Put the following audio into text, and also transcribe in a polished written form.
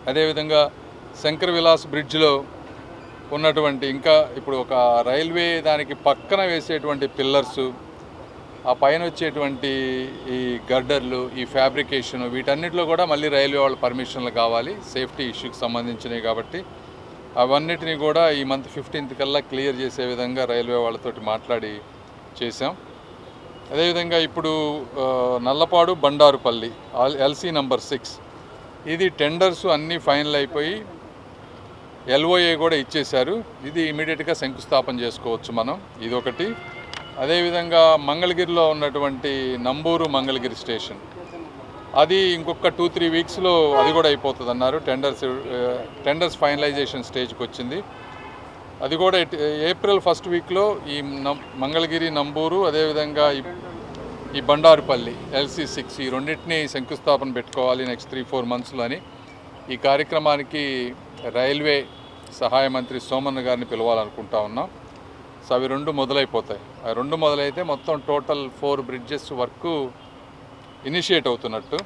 అదేవిధంగా శంకర్ విలాస్ బ్రిడ్జ్లో ఉన్నటువంటి ఇంకా ఇప్పుడు ఒక రైల్వే దానికి పక్కన వేసేటువంటి పిల్లర్సు, ఆ పైన వచ్చేటువంటి ఈ గర్డర్లు, ఈ ఫ్యాబ్రికేషను, వీటన్నిటిలో కూడా మళ్ళీ రైల్వే వాళ్ళ పర్మిషన్లు కావాలి సేఫ్టీ ఇష్యూకి సంబంధించినవి. కాబట్టి అవన్నిటిని కూడా ఈ మంత్ 15th కల్లా క్లియర్ చేసే విధంగా రైల్వే వాళ్ళతోటి మాట్లాడి చేసాం. అదేవిధంగా ఇప్పుడు నల్లపాడు బండారుపల్లి LC నంబర్ 6 ఇది టెండర్స్ అన్నీ ఫైనల్ అయిపోయి LOA కూడా ఇచ్చేశారు. ఇది ఇమీడియట్గా శంకుస్థాపన చేసుకోవచ్చు మనం, ఇదొకటి. అదేవిధంగా మంగళగిరిలో ఉన్నటువంటి నంబూరు మంగళగిరి స్టేషన్, అది ఇంకొక 2-3 వీక్స్లో అది కూడా అయిపోతుంది అన్నారు. టెండర్స్ ఫైనలైజేషన్ స్టేజ్కి వచ్చింది. అది కూడా ఏప్రిల్ 1st వీక్లో ఈ మంగళగిరి, నంబూరు, అదేవిధంగా ఈ బండారుపల్లి LC 6 ఈ రెండింటినీ శంకుస్థాపన పెట్టుకోవాలి నెక్స్ట్ 3-4 మంత్స్లో అని. ఈ కార్యక్రమానికి రైల్వే సహాయ మంత్రి సోమన్న గారిని పిలవాలనుకుంటా ఉన్నాం. సో అవి 2 మొదలైపోతాయి. ఆ 2 మొదలైతే మొత్తం టోటల్ 4 బ్రిడ్జెస్ వర్క్ ఇనిషియేట్ అవుతున్నట్టు.